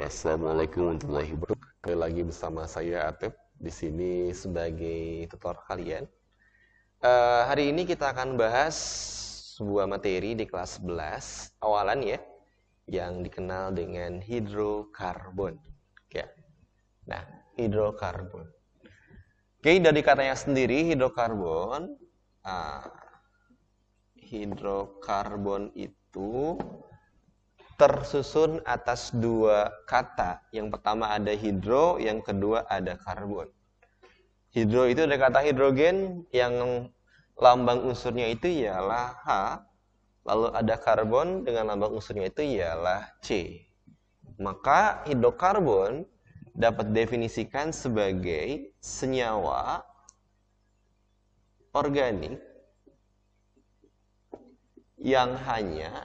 Assalamualaikum warahmatullahi wabarakatuh. Kembali lagi bersama saya Atep di sini sebagai tutor kalian. Hari ini kita akan bahas sebuah materi di kelas 11 awalan ya, yang dikenal dengan hidrokarbon. Ya. Nah, hidrokarbon. Oke, dari katanya sendiri hidrokarbon. Hidrokarbon itu tersusun atas dua kata. Yang pertama ada hidro, yang kedua ada karbon. Hidro itu ada kata hidrogen, yang lambang unsurnya itu ialah H. Lalu ada karbon dengan lambang unsurnya itu ialah C. Maka hidrokarbon dapat definisikan sebagai senyawa organik yang hanya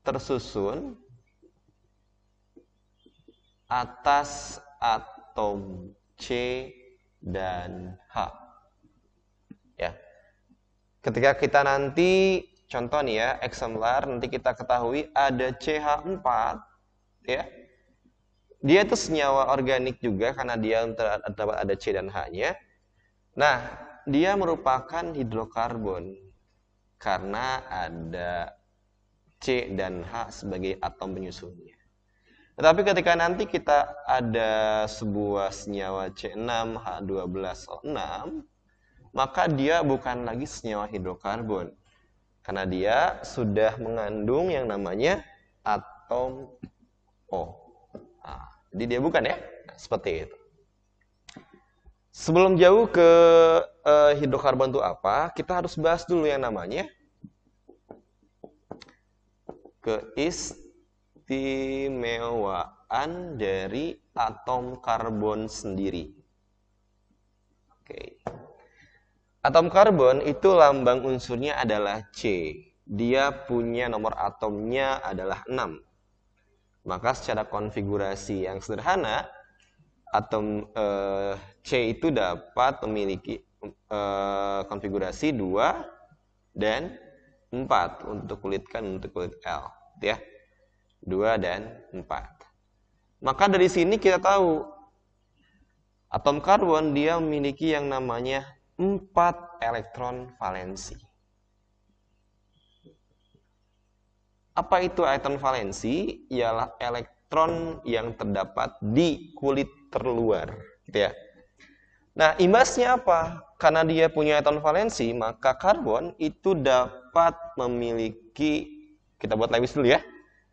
tersusun atas atom C dan H. Ya. Ketika kita nanti contoh nih ya, exemplar nanti kita ketahui ada CH4 ya. Dia itu senyawa organik juga karena dia terdapat ada C dan H-nya. Nah, dia merupakan hidrokarbon karena ada C dan H sebagai atom penyusunnya. Tetapi ketika nanti kita ada sebuah senyawa C6H12O6, maka dia bukan lagi senyawa hidrokarbon. Karena dia sudah mengandung yang namanya atom O. Nah, jadi dia bukan ya, seperti itu. Sebelum jauh ke hidrokarbon itu apa, kita harus bahas dulu yang namanya keistimewaan dari atom karbon sendiri. Oke. Atom karbon itu lambang unsurnya adalah C. Dia punya nomor atomnya adalah 6. Maka secara konfigurasi yang sederhana, atom C itu dapat memiliki konfigurasi 2 dan 4 untuk kulit K, untuk kulit L, ya. 2 dan 4. Maka dari sini kita tahu atom karbon dia memiliki yang namanya 4 elektron valensi. Apa itu elektron valensi? Ialah elektron yang terdapat di kulit terluar, gitu ya. Nah, imbasnya apa? Karena dia punya elektron valensi, maka karbon itu dapat memiliki, kita buat lewis dulu ya.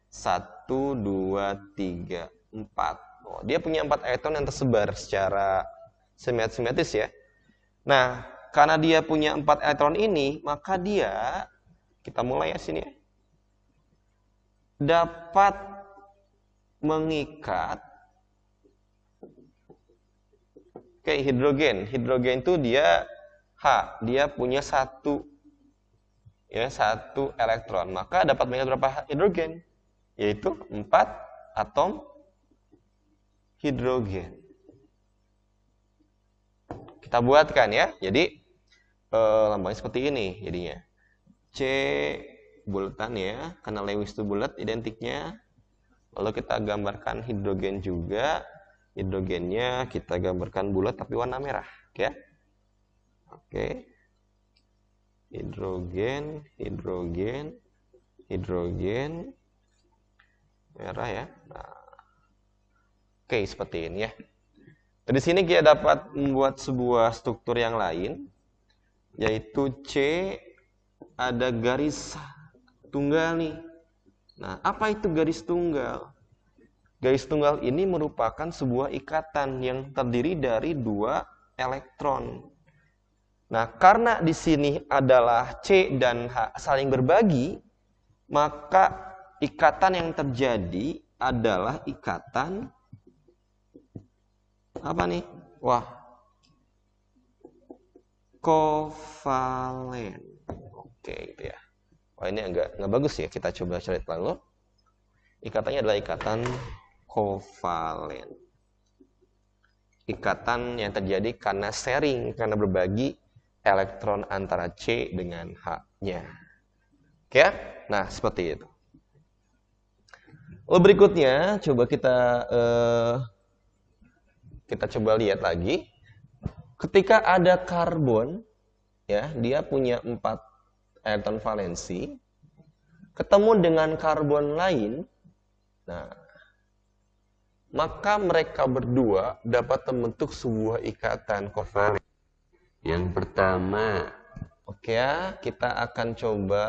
1, 2, 3, 4. Oh, dia punya 4 elektron yang tersebar secara simetris ya. Nah, karena dia punya 4 elektron ini, maka dia, kita mulai ya sini ya, dapat mengikat hidrogen. Hidrogen itu dia H, dia punya 1 elektron. Maka dapat mengikat berapa hidrogen? Yaitu 4 atom hidrogen. Kita buatkan ya. Jadi lambangnya seperti ini jadinya. C bulatan ya, karena Lewis itu bulat identiknya. Lalu kita gambarkan hidrogen juga. Hidrogennya kita gambarkan bulat tapi warna merah, ya. Oke. Hidrogen merah ya. Nah. Oke, seperti ini ya. Dari sini kita dapat membuat sebuah struktur yang lain, yaitu C ada garis tunggal nih. Nah, apa itu garis tunggal? Garis tunggal ini merupakan sebuah ikatan yang terdiri dari 2 elektron. Nah, karena di sini adalah C dan H saling berbagi, maka ikatan yang terjadi adalah ikatan apa nih? Wah, kovalen. Oke, itu ya. Wah, ini nggak bagus ya. Kita coba cari lalu. Ikatannya adalah ikatan kovalen. Ikatan yang terjadi karena sharing, karena berbagi elektron antara C dengan H-nya. Oke ya? Nah, seperti itu. Lalu berikutnya coba kita coba lihat lagi. Ketika ada karbon, ya, dia punya 4 elektron valensi, ketemu dengan karbon lain, nah, maka mereka berdua dapat membentuk sebuah ikatan kovalen. Yang pertama, oke ya, kita akan coba.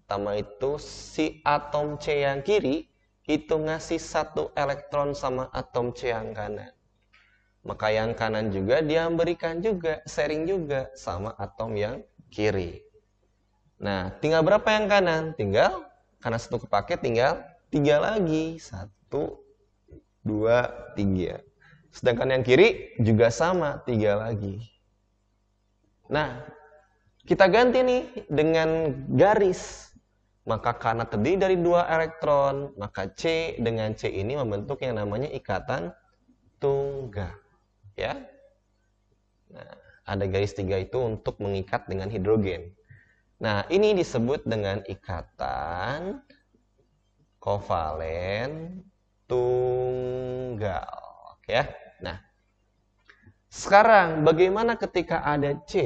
Pertama itu si atom C yang kiri itu ngasih 1 elektron sama atom C yang kanan. Maka yang kanan juga dia memberikan juga, sharing juga sama atom yang kiri. Nah, tinggal berapa yang kanan? Tinggal, karena 1 kepake tinggal 3 lagi. 1, 2, 3. Sedangkan yang kiri juga sama, 3 lagi. Nah, kita ganti nih dengan garis. Maka karena terdiri dari 2 elektron, maka C dengan C ini membentuk yang namanya ikatan tunggal. Ya. Nah, ada garis 3 itu untuk mengikat dengan hidrogen. Nah, ini disebut dengan ikatan kovalen tunggal. Oke ya. Nah, sekarang bagaimana ketika ada C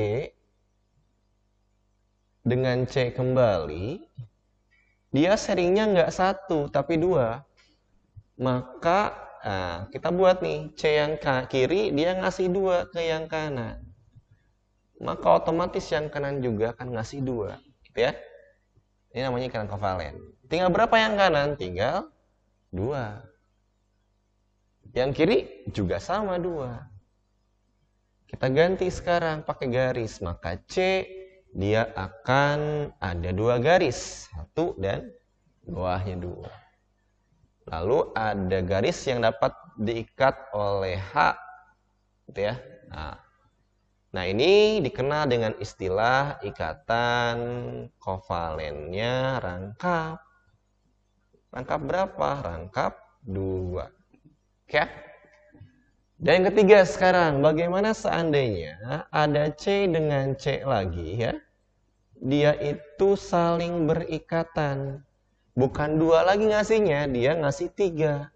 dengan C kembali? Dia sharingnya nggak 1, tapi 2. Maka kita buat nih, C yang kiri dia ngasih 2 ke yang kanan. Maka otomatis yang kanan juga akan ngasih 2. Gitu ya. Ini namanya ikatan kovalen. Tinggal berapa yang kanan? Tinggal 2. Yang kiri juga sama 2. Kita ganti sekarang pakai garis. Maka C dia akan ada 2 garis, 1 dan bawahnya 2. Lalu ada garis yang dapat diikat oleh H, gitu ya. Nah, ini dikenal dengan istilah ikatan kovalennya rangkap. Rangkap berapa? Rangkap 2. Oke. Dan yang ketiga sekarang, bagaimana seandainya ada C dengan C lagi ya? Dia itu saling berikatan. Bukan 2 lagi ngasihnya, dia ngasih 3.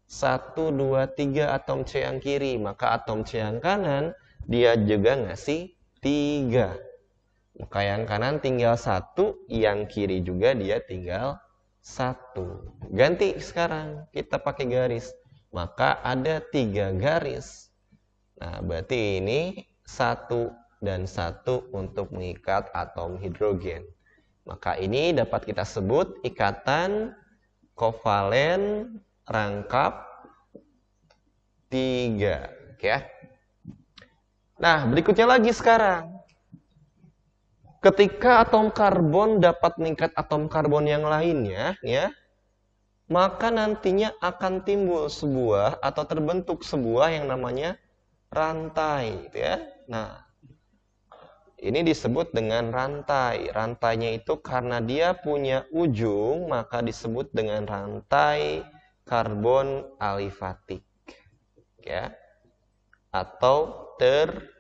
1, 2, 3 atom C yang kiri. Maka atom C yang kanan, dia juga ngasih 3. Maka yang kanan tinggal 1, yang kiri juga dia tinggal 1. Ganti sekarang, kita pakai garis. Maka ada 3 garis. Nah, berarti ini 1 dan 1 untuk mengikat atom hidrogen. Maka ini dapat kita sebut ikatan kovalen rangkap 3. Oke ya. Nah, berikutnya lagi sekarang. Ketika atom karbon dapat mengikat atom karbon yang lainnya, ya, maka nantinya akan timbul sebuah atau terbentuk sebuah yang namanya rantai, gitu ya. Nah, ini disebut dengan rantai. Rantainya itu karena dia punya ujung, maka disebut dengan rantai karbon alifatik, ya, atau terbuka.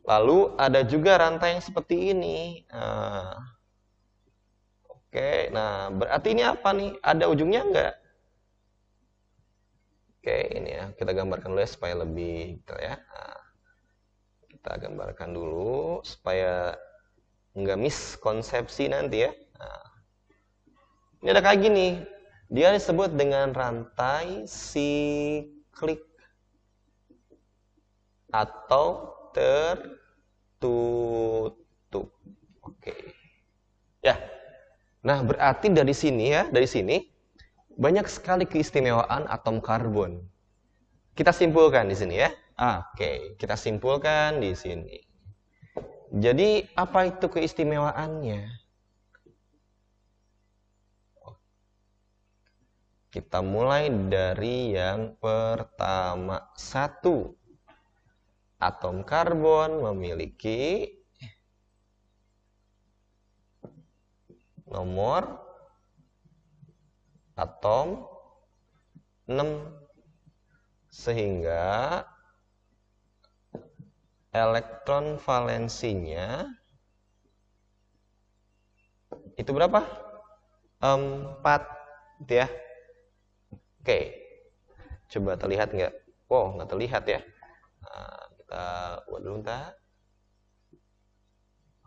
Lalu ada juga rantai yang seperti ini. Oke, nah berarti ini apa nih? Ada ujungnya enggak? Oke, ini ya, kita gambarkan dulu ya supaya lebih detail ya. Nah, kita gambarkan dulu supaya enggak miskonsepsi nanti ya. Nah, ini ada kayak gini. Dia disebut dengan rantai siklik atau tertutup. Oke. Ya. Nah, berarti dari sini ya, dari sini banyak sekali keistimewaan atom karbon. Kita simpulkan di sini ya. Oke, kita simpulkan di sini. Jadi, apa itu keistimewaannya? Kita mulai dari yang pertama. 1. Atom karbon memiliki nomor atom 6 sehingga elektron valensinya Itu berapa? 4, gitu ya. Oke, coba terlihat nggak? Wow, nggak terlihat ya. Nah, kita buat dulu bentar.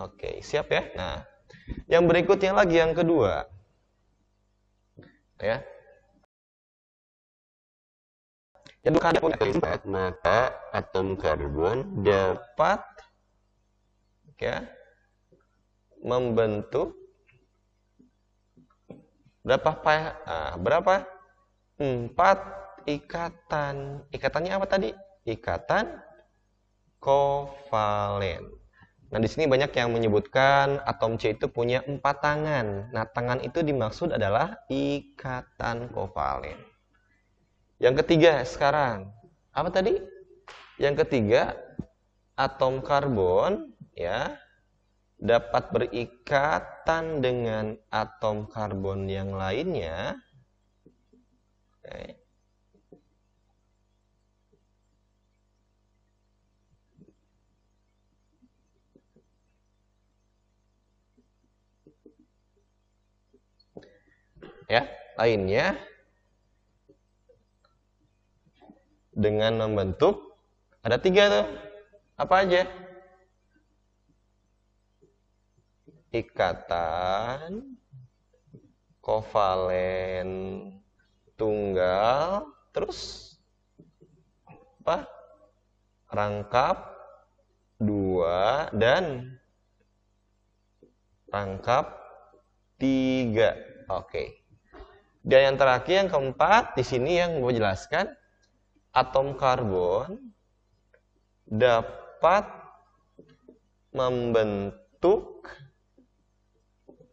Oke, siap ya. Nah, yang berikutnya lagi yang kedua, ya. Yang Keempat, maka atom karbon dapat ya membentuk berapa 4 ikatan. Ikatannya apa tadi? Ikatan kovalen. Nah, di sini banyak yang menyebutkan atom C itu punya 4 tangan. Nah, tangan itu dimaksud adalah ikatan kovalen. Yang ketiga sekarang, apa tadi? Yang ketiga, atom karbon ya dapat berikatan dengan atom karbon yang lainnya. Oke. Ya, lainnya dengan membentuk ada 3 tuh. Apa aja? Ikatan kovalen tunggal, terus apa? Rangkap 2 dan rangkap 3. Oke. Dan yang terakhir yang keempat di sini yang gue jelaskan, atom karbon dapat membentuk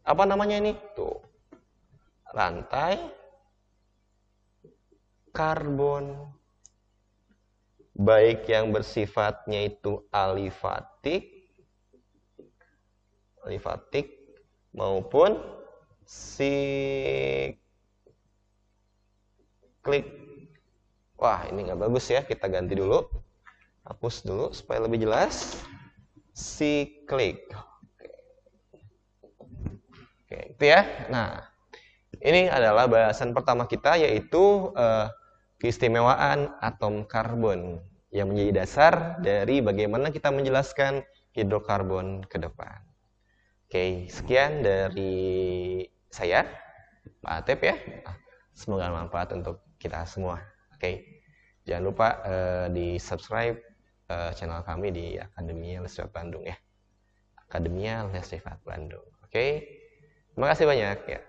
apa namanya ini? Tuh. Rantai karbon. Baik yang bersifatnya itu alifatik maupun siklik. Wah, ini nggak bagus ya, kita ganti dulu. Hapus dulu supaya lebih jelas. Siklik. Oke, itu ya. Nah, ini adalah bahasan pertama kita, yaitu keistimewaan atom karbon yang menjadi dasar dari bagaimana kita menjelaskan hidrokarbon ke depan. Oke, sekian dari saya, Pak Atep ya. Semoga bermanfaat untuk kita semua. Oke, jangan lupa di subscribe channel kami di Akademia Les Privat Bandung ya. Akademia Les Privat Bandung. Oke, terima kasih banyak ya.